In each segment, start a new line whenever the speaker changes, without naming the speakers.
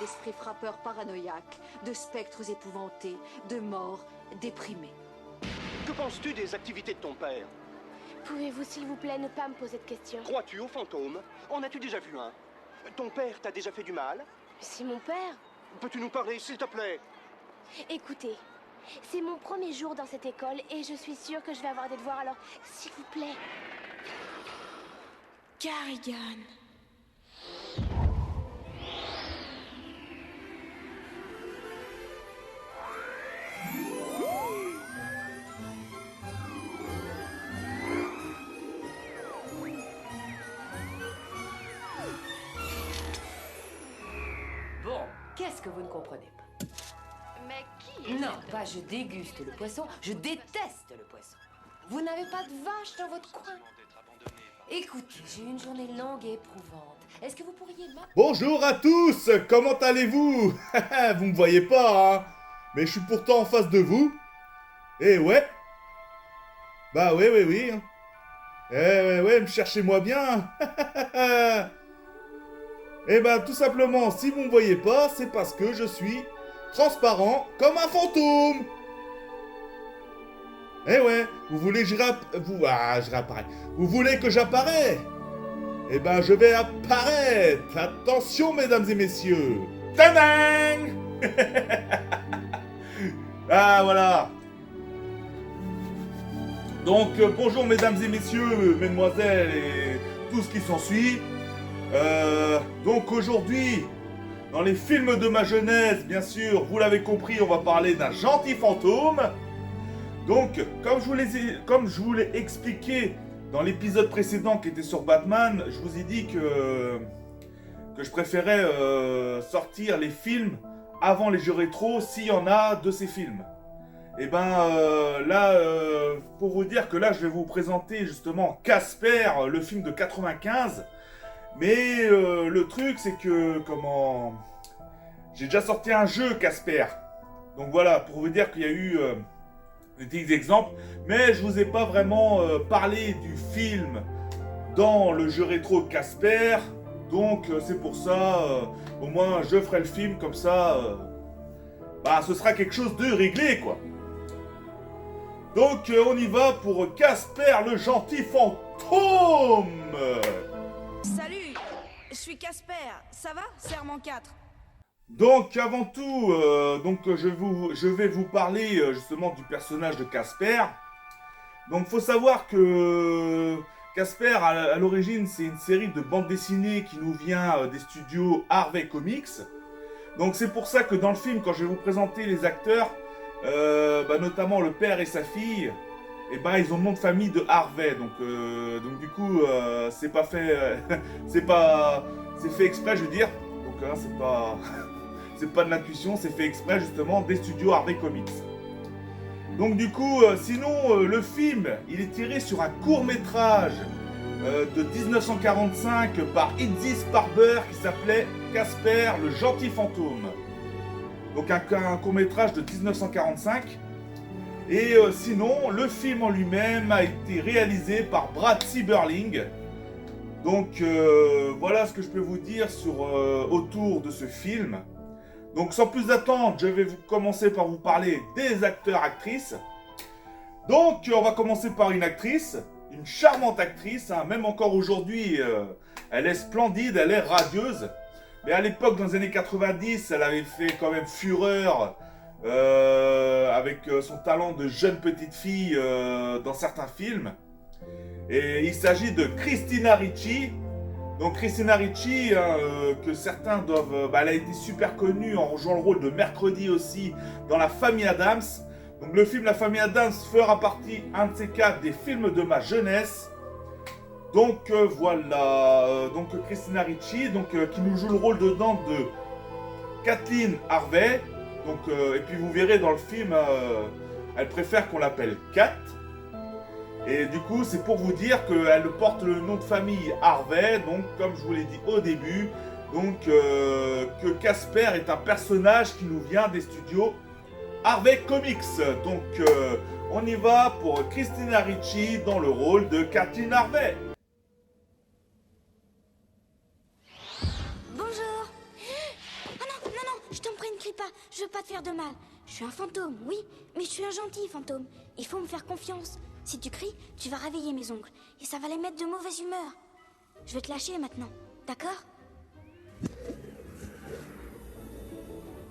d'esprits frappeurs paranoïaques, de spectres épouvantés, de morts déprimés.
Que penses-tu des activités de ton père?
Pouvez-vous, s'il vous plaît, ne pas me poser de questions?
Crois-tu aux fantômes? En as-tu déjà vu un? Ton père t'a déjà fait du mal?
C'est mon père.
Peux-tu nous parler, s'il te plaît?
Écoutez, c'est mon premier jour dans cette école et je suis sûre que je vais avoir des devoirs, alors s'il vous plaît.
Carrigan.
Bon, qu'est-ce que vous ne comprenez pas?
Mais qui est
Non,
cette-
pas je déguste le poisson, je déteste le poisson. Vous n'avez pas de vache dans votre coin? Écoutez, j'ai eu une journée longue et éprouvante. Est-ce que vous pourriez m'appeler?
Bonjour à tous, comment allez-vous? Vous me voyez pas, hein? Mais je suis pourtant en face de vous. Eh ouais. Bah oui, oui, oui. Eh ouais, me cherchez-moi bien. Eh ben, tout simplement, si vous me voyez pas, c'est parce que je suis transparent comme un fantôme. Eh ouais, vous voulez que je je réapparais. Vous voulez que j'apparais? Eh ben, je vais apparaître. Attention, mesdames et messieurs. Tadang! Ah, voilà. Donc, bonjour, mesdames et messieurs, mesdemoiselles et tout ce qui s'ensuit. Donc, aujourd'hui, dans les films de ma jeunesse, bien sûr, vous l'avez compris, on va parler d'un gentil fantôme. Donc, comme je vous l'ai expliqué dans l'épisode précédent qui était sur Batman, je vous ai dit que je préférais sortir les films avant les jeux rétro s'il y en a de ces films. Et ben là, pour vous dire que là, je vais vous présenter justement Casper, le film de 95. Mais le truc, c'est que, j'ai déjà sorti un jeu Casper. Donc voilà, pour vous dire qu'il y a eu des petits exemples. Mais je vous ai pas vraiment parlé du film dans le jeu rétro Casper. Donc c'est pour ça, au moins je ferai le film comme ça. Bah ce sera quelque chose de réglé quoi. Donc on y va pour Casper le gentil fantôme.
Salut, je suis Casper. Ça va? Serment 4.
Donc avant tout, je vais vous parler justement du personnage de Casper. Donc faut savoir que Casper à l'origine c'est une série de bandes dessinées qui nous vient des studios Harvey Comics. Donc c'est pour ça que dans le film, quand je vais vous présenter les acteurs, notamment le père et sa fille, et ils ont le nom de famille de Harvey. Donc du coup c'est pas fait, c'est fait exprès, je veux dire. Donc c'est pas de l'intuition, c'est fait exprès justement des studios Harvey Comics. Donc du coup, sinon le film, il est tiré sur un court-métrage de 1945 par Itzis Barber qui s'appelait Casper le gentil fantôme. Donc un court-métrage de 1945. Et sinon, le film en lui-même a été réalisé par Brad Sieberling. Donc voilà ce que je peux vous dire autour de ce film. Donc sans plus attendre, je vais commencer par vous parler des acteurs-actrices. Donc on va commencer par une actrice, une charmante actrice, hein, même encore aujourd'hui, elle est splendide, elle est radieuse. Mais à l'époque, dans les années 90, elle avait fait quand même fureur avec son talent de jeune petite fille dans certains films. Et il s'agit de Christina Ricci. Donc Christina Ricci, que certains doivent... elle a été super connue en jouant le rôle de Mercredi aussi dans La Famille Adams. Donc le film La Famille Adams fera partie, un de ces quatre, des films de ma jeunesse. Donc voilà, donc Christina Ricci, qui nous joue le rôle dedans de Kathleen Harvey. Donc, et puis vous verrez dans le film, elle préfère qu'on l'appelle Kat. Et du coup, c'est pour vous dire qu'elle porte le nom de famille Harvey, donc comme je vous l'ai dit au début, donc que Casper est un personnage qui nous vient des studios Harvey Comics. Donc on y va pour Christina Ricci dans le rôle de Kathleen Harvey.
Bonjour. Oh non, non,
je veux pas te faire de mal. Je suis un fantôme, oui, mais je suis un gentil fantôme. Il faut me faire confiance. Si tu cries, tu vas réveiller mes oncles. Et ça va les mettre de mauvaise humeur. Je vais te lâcher maintenant, d'accord?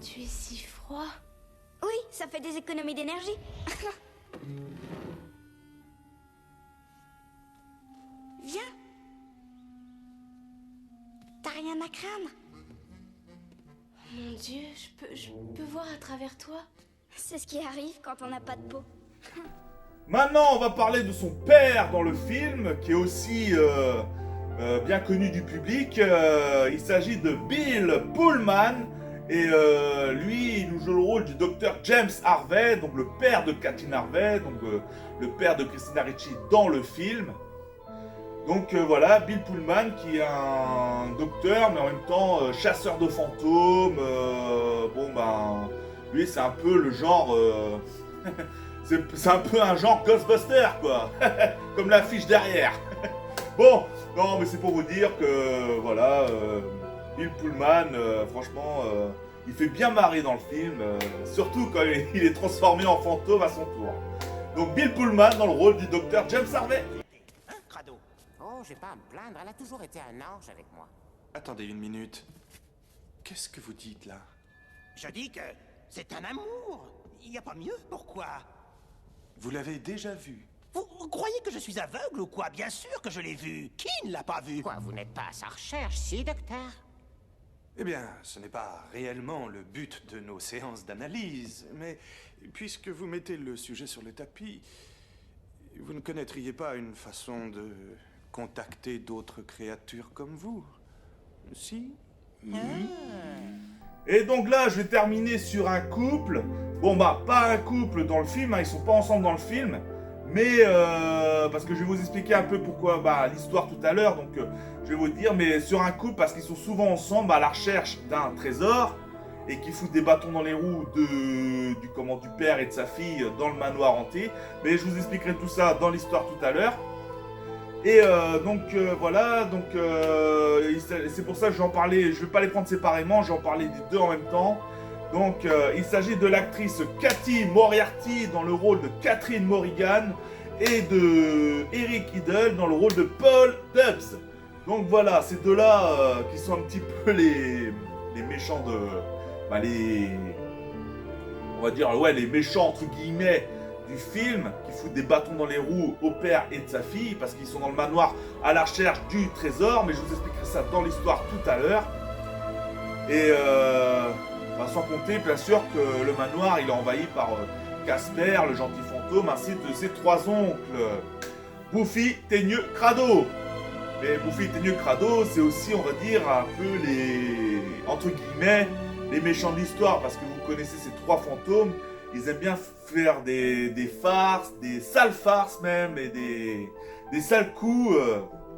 Tu es si froid.
Oui, ça fait des économies d'énergie. Viens. T'as rien à craindre.
Mon Dieu, je peux voir à travers toi.
C'est ce qui arrive quand on n'a pas de peau.
Maintenant, on va parler de son père dans le film, qui est aussi bien connu du public. Il s'agit de Bill Pullman. Et lui, il nous joue le rôle du docteur James Harvey, donc le père de Kathleen Harvey, donc le père de Christina Ricci dans le film. Donc voilà, Bill Pullman qui est un docteur, mais en même temps chasseur de fantômes. Bon ben, lui c'est un peu le genre... c'est un peu un genre Ghostbuster quoi, comme l'affiche derrière. Bon, non mais c'est pour vous dire que voilà, Bill Pullman, franchement, il fait bien marrer dans le film, surtout quand il est transformé en fantôme à son tour. Donc Bill Pullman dans le rôle du docteur James Harvey.
Hein, Crado? Oh, j'ai pas à me plaindre, elle a toujours été un ange avec moi.
Attendez une minute. Qu'est-ce que vous dites là?
Je dis que c'est un amour. Il n'y a pas mieux, pourquoi?
Vous l'avez déjà vu?
Vous croyez que je suis aveugle ou quoi? Bien sûr que je l'ai vu. Qui ne l'a pas vu? Quoi, vous n'êtes pas à sa recherche, si, docteur?
Eh bien, ce n'est pas réellement le but de nos séances d'analyse, mais puisque vous mettez le sujet sur le tapis, vous ne connaîtriez pas une façon de contacter d'autres créatures comme vous? Si?
Et donc là, je vais terminer sur un couple. Bon bah, pas un couple dans le film, hein, ils sont pas ensemble dans le film. Mais, parce que je vais vous expliquer un peu pourquoi, bah, l'histoire tout à l'heure. Donc, je vais vous dire, mais sur un couple, parce qu'ils sont souvent ensemble à la recherche d'un trésor. Et qui foutent des bâtons dans les roues du père et de sa fille dans le manoir hanté. Mais je vous expliquerai tout ça dans l'histoire tout à l'heure. Et voilà, donc c'est pour ça que j'en parlais, je vais pas les prendre séparément, j'en parlais des deux en même temps. Donc il s'agit de l'actrice Cathy Moriarty dans le rôle de Catherine Morrigan et de Eric Idle dans le rôle de Paul Dubs. Donc voilà, ces deux-là qui sont un petit peu les méchants de... Bah on va dire, ouais, les méchants entre guillemets du film, qui foutent des bâtons dans les roues au père et de sa fille, parce qu'ils sont dans le manoir à la recherche du trésor, mais je vous expliquerai ça dans l'histoire tout à l'heure. Et bah, sans compter bien sûr que le manoir il est envahi par Casper, le gentil fantôme, ainsi de ses trois oncles, Buffy, Teigneux, Crado. Mais Buffy, Teigneux, Crado, c'est aussi, on va dire, un peu les, entre guillemets, les méchants de l'histoire, parce que vous connaissez ces trois fantômes. Ils aiment bien faire des farces, des sales farces même, et des sales coups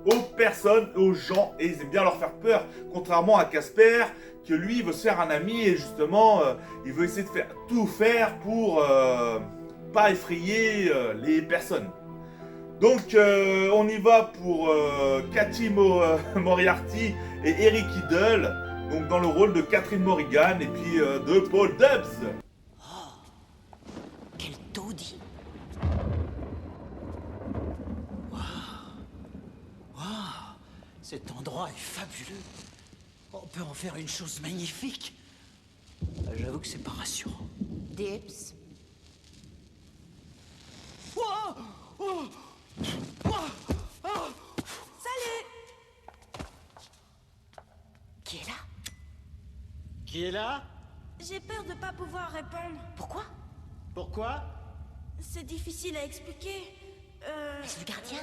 aux personnes, aux gens, et ils aiment bien leur faire peur, contrairement à Casper, que lui, il veut se faire un ami, et justement, il veut essayer de tout faire pour pas effrayer les personnes. Donc, on y va pour Cathy Moriarty et Eric Idle, donc dans le rôle de Catherine Morrigan, et puis de Paul Dubs.
Taudis. Waouh! Waouh! Cet endroit est fabuleux. On peut en faire une chose magnifique. J'avoue que c'est pas rassurant.
Dips.
Waouh! Oh! Waouh! Oh!
Salut!
Qui est là? Qui est là?
J'ai peur de pas pouvoir répondre.
Pourquoi? Pourquoi?
C'est difficile à expliquer.
Est-ce le gardien?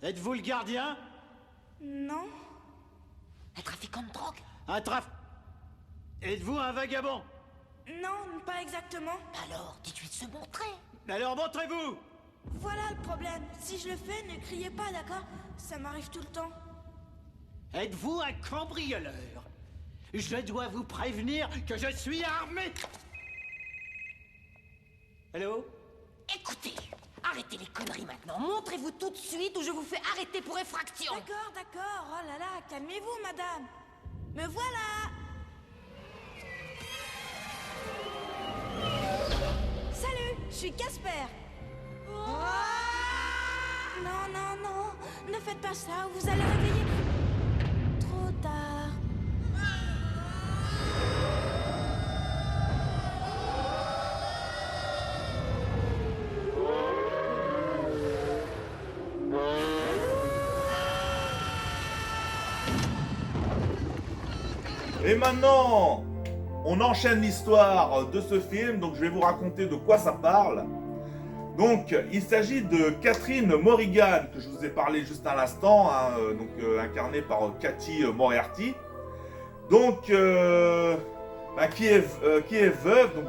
Êtes-vous le gardien?
Non.
Un trafiquant de drogue? Êtes-vous un vagabond?
Non, pas exactement.
Alors, dites-lui de se montrer. Alors, montrez-vous!
Voilà le problème. Si je le fais, ne criez pas, d'accord? Ça m'arrive tout le temps.
Êtes-vous un cambrioleur? Je dois vous prévenir que je suis armé! Allô?
Écoutez, arrêtez les conneries maintenant. Montrez-vous tout de suite ou je vous fais arrêter pour effraction.
D'accord, d'accord. Oh là là, calmez-vous, madame. Me voilà. suis Casper.
Non, non, non, ne faites pas ça, vous allez réveiller... Trop tard.
Et maintenant, on enchaîne l'histoire de ce film, donc je vais vous raconter de quoi ça parle. Donc, il s'agit de Catherine Morrigan, que je vous ai parlé juste à l'instant, hein, incarnée par Cathy Moriarty. Donc, qui est veuve, donc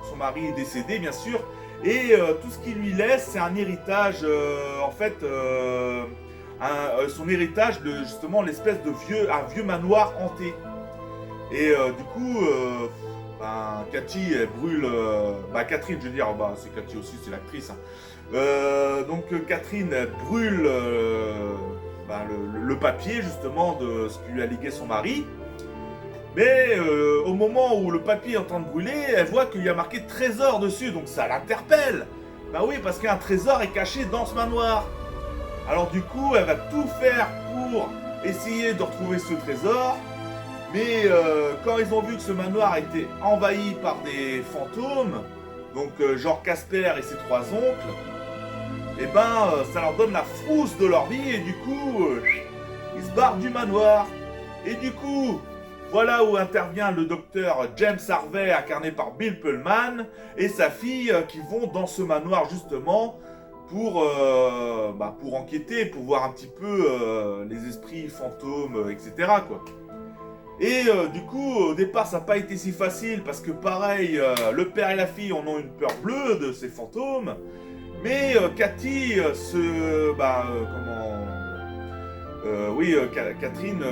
son mari est décédé, bien sûr, et tout ce qu'il lui laisse, c'est un héritage, son héritage de justement l'espèce de un vieux manoir hanté. Et du coup, Cathy, elle brûle... Catherine, je veux dire, c'est Cathy aussi, c'est l'actrice. Hein. Catherine, elle brûle le papier, justement, de ce qui lui a légué son mari. Mais au moment où le papier est en train de brûler, elle voit qu'il y a marqué « trésor » dessus, donc ça l'interpelle. Bah oui, parce qu'un trésor est caché dans ce manoir. Alors du coup, elle va tout faire pour essayer de retrouver ce trésor. Mais quand ils ont vu que ce manoir était envahi par des fantômes, donc genre Casper et ses 3 oncles, et ça leur donne la frousse de leur vie et du coup, ils se barrent du manoir. Et du coup, voilà où intervient le docteur James Harvey, incarné par Bill Pullman, et sa fille qui vont dans ce manoir justement pour enquêter, pour voir un petit peu les esprits, fantômes, etc. quoi. Et du coup, au départ, ça n'a pas été si facile parce que pareil, le père et la fille en ont une peur bleue de ces fantômes. Mais Cathy Catherine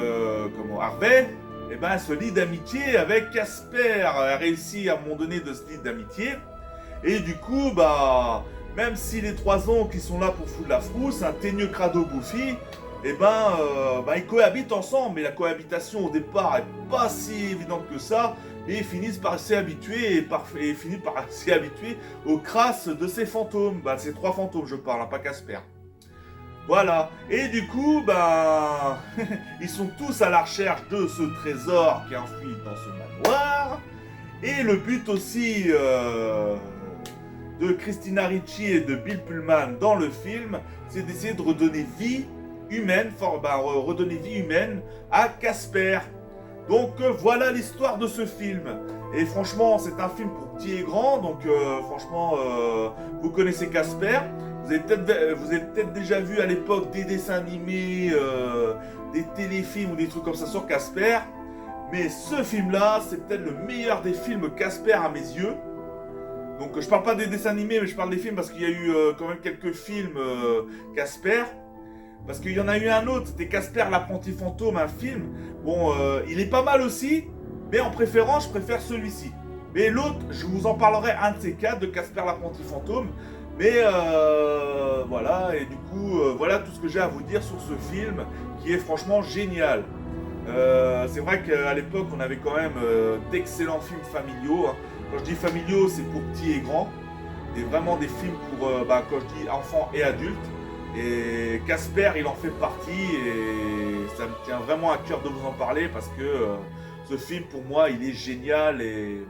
Harvey, elle se lie d'amitié avec Casper. Elle a réussi à un moment donné de se lier d'amitié. Et du coup, même si les 3 oncles qui sont là pour foutre la frousse, un teigneux crado bouffi, ils cohabitent ensemble, mais la cohabitation au départ est pas si évidente que ça, mais ils finissent par s'y habituer et finissent par s'y habituer aux crasses de ces fantômes. Ces 3 fantômes, je parle, hein, pas Casper. Voilà, et du coup, ils sont tous à la recherche de ce trésor qui est enfoui dans ce manoir, et le but aussi de Christina Ricci et de Bill Pullman dans le film, c'est d'essayer de redonner vie humaine, redonner vie humaine à Casper. Donc voilà l'histoire de ce film. Et franchement, c'est un film pour petits et grands. Donc vous connaissez Casper. Vous avez peut-être déjà vu à l'époque des dessins animés, des téléfilms ou des trucs comme ça sur Casper. Mais ce film-là, c'est peut-être le meilleur des films Casper à mes yeux. Donc je parle pas des dessins animés, mais je parle des films parce qu'il y a eu quand même quelques films Casper. Parce qu'il y en a eu un autre, c'était Casper l'apprenti fantôme, un film. Bon, il est pas mal aussi, mais en préférence, je préfère celui-ci. Mais l'autre, je vous en parlerai un de ces 4, de Casper l'apprenti fantôme. Mais voilà, et du coup, voilà tout ce que j'ai à vous dire sur ce film, qui est franchement génial. C'est vrai qu'à l'époque, on avait quand même d'excellents films familiaux. Hein. Quand je dis familiaux, c'est pour petits et grands. Et vraiment des films pour, quand je dis enfants et adultes. Et Casper, il en fait partie et ça me tient vraiment à cœur de vous en parler parce que ce film, pour moi, il est génial. Et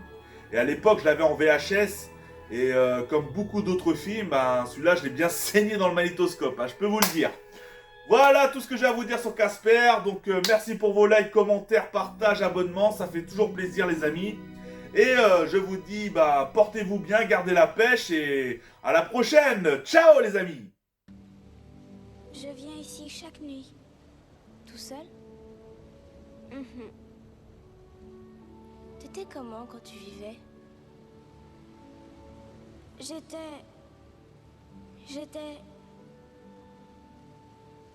à l'époque, je l'avais en VHS et comme beaucoup d'autres films, celui-là, je l'ai bien saigné dans le magnétoscope, hein, je peux vous le dire. Voilà tout ce que j'ai à vous dire sur Casper. Donc merci pour vos likes, commentaires, partages, abonnements. Ça fait toujours plaisir les amis. Et je vous dis, portez-vous bien, gardez la pêche et à la prochaine. Ciao les amis.
Je viens ici chaque nuit.
Tout seul? T'étais comment quand tu vivais?
J'étais...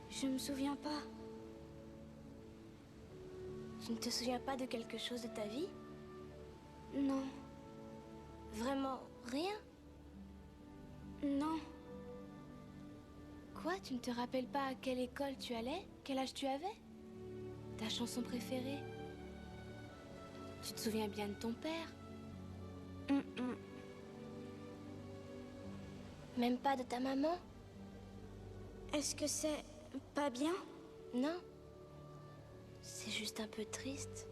Je me souviens pas.
Tu ne te souviens pas de quelque chose de ta vie?
Non.
Vraiment rien?
Non.
Quoi? Tu ne te rappelles pas à quelle école tu allais? Quel âge tu avais? Ta chanson préférée? Tu te souviens bien de ton père? Même pas de ta maman?
Est-ce que c'est pas bien?
Non. C'est juste un peu triste.